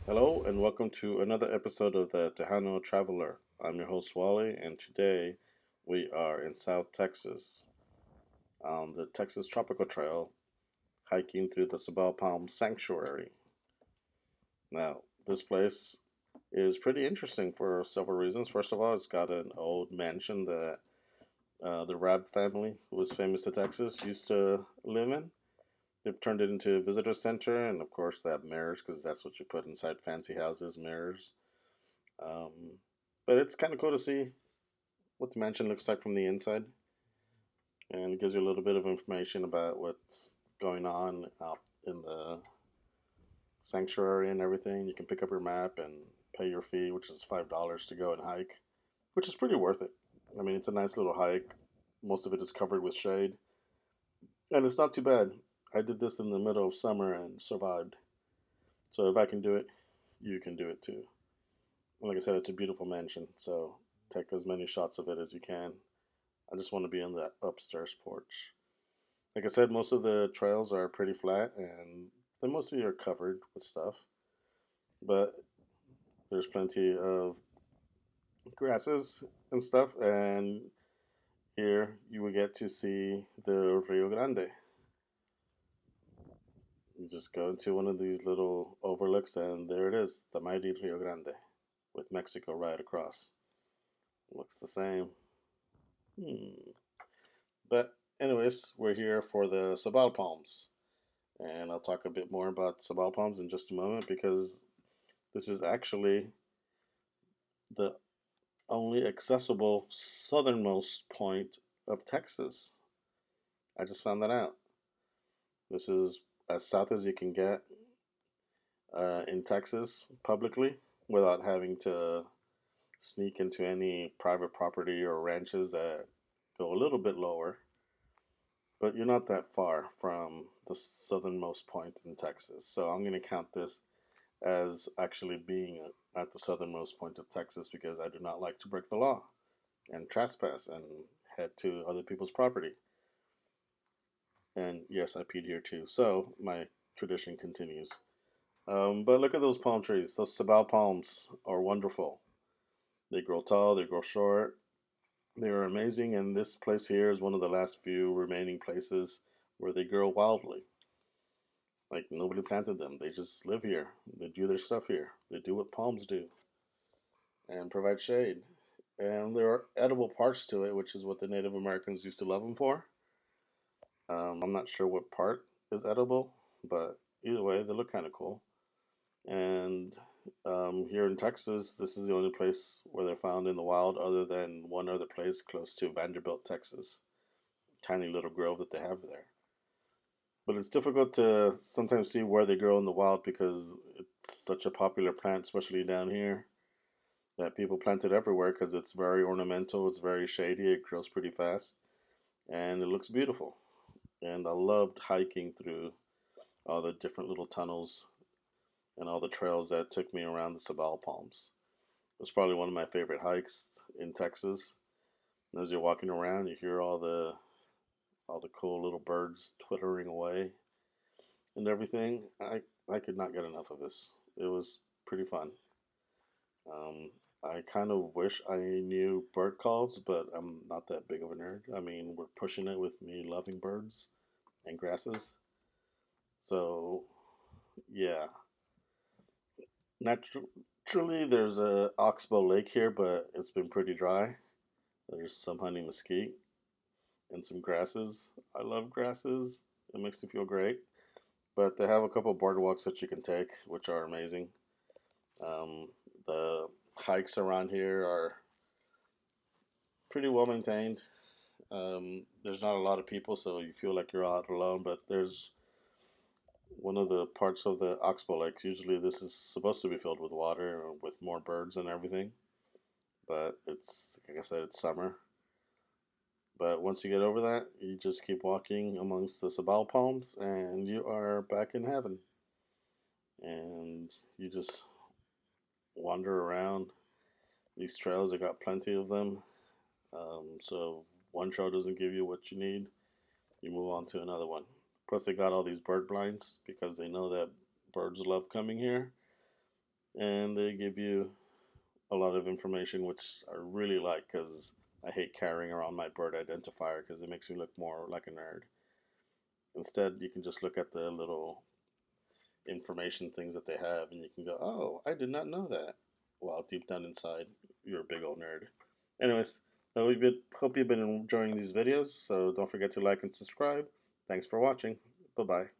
Hello and welcome to another episode of the Tejano Traveler. I'm your host Wally, and today we are in South Texas on the Texas Tropical Trail, hiking through the Sabal Palm Sanctuary. Now, this place is pretty interesting for several reasons. First of all, it's got an old mansion that the Rab family, who was famous to Texas, used to live in. They've turned it into a visitor center, and of course, they have mirrors because that's what you put inside fancy houses, mirrors. Um, but it's kind of cool to see what the mansion looks like from the inside, and it gives you a little bit of information about what's going on out in the sanctuary and everything. You can pick up your map and pay your fee, which is $5 to go and hike, which is pretty worth it. I mean, it's a nice little hike. Most of it is covered with shade, and it's not too bad. I did this in the middle of summer and survived. So if I can do it, you can do it too. And like I said, it's a beautiful mansion, so take as many shots of it as you can. I just want to be on that upstairs porch. Like I said, most of the trails are pretty flat and they mostly are covered with stuff, but there's plenty of grasses and stuff. And here you will get to see the Rio Grande. You just go into one of these little overlooks, and there it is, the mighty Rio Grande, with Mexico right across. Looks the same. Hmm. But anyways, we're here for the Sabal Palms, and I'll talk a bit more about Sabal Palms in just a moment because this is actually the only accessible southernmost point of Texas. I just found that out. This is as south as you can get in Texas publicly without having to sneak into any private property or ranches that go a little bit lower. But you're not that far from the southernmost point in Texas. So I'm going to count this as actually being at the southernmost point of Texas because I do not like to break the law and trespass and head to other people's property. And yes, I peed here too. So my tradition continues. But look at those palm trees. Those Sabal palms are wonderful. They grow tall, they grow short, they are amazing. And this place here is one of the last few remaining places where they grow wildly. Like nobody planted them. They just live here. They do their stuff here. They do what palms do and provide shade. And there are edible parts to it, which is what the Native Americans used to love them for. I'm not sure what part is edible, but either way, they look kind of cool. And here in Texas, this is the only place where they're found in the wild, other than one other place close to Vanderbilt, Texas. Tiny little grove that they have there. But it's difficult to sometimes see where they grow in the wild because it's such a popular plant, especially down here, that people plant it everywhere because it's very ornamental, it's very shady, it grows pretty fast, and it looks beautiful. And I loved hiking through all the different little tunnels and all the trails that took me around the Sabal Palms. It was probably one of my favorite hikes in Texas. And as you're walking around, you hear all the cool little birds twittering away and everything. I could not get enough of this. It was pretty fun. Um, I kind of wish I knew bird calls, but I'm not that big of a nerd. I mean, we're pushing it with me loving birds and grasses. So, yeah. Naturally, there's a oxbow lake here, but it's been pretty dry. There's some honey mesquite and some grasses. I love grasses. It makes me feel great. But they have a couple boardwalks that you can take, which are amazing. The hikes around here are pretty well maintained. There's not a lot of people, so you feel like you're out alone. But there's one of the parts of the Oxbow Lake. Usually, this is supposed to be filled with water or with more birds and everything. But it's, like I said, it's summer. But once you get over that, you just keep walking amongst the sabal palms, and you are back in heaven. And you just wander around these trails. They got plenty of them. So one trail doesn't give you what you need, you move on to another one. Plus, they got all these bird blinds because they know that birds love coming here. and they give you a lot of information, which I really like because I hate carrying around my bird identifier because it makes me look more like a nerd. Instead, you can just look at the little information things that they have, and you can go, "Oh, I did not know that." While deep down inside, you're a big old nerd. Anyways, hope you've been enjoying these videos. So don't forget to like and subscribe. Thanks for watching. Bye bye.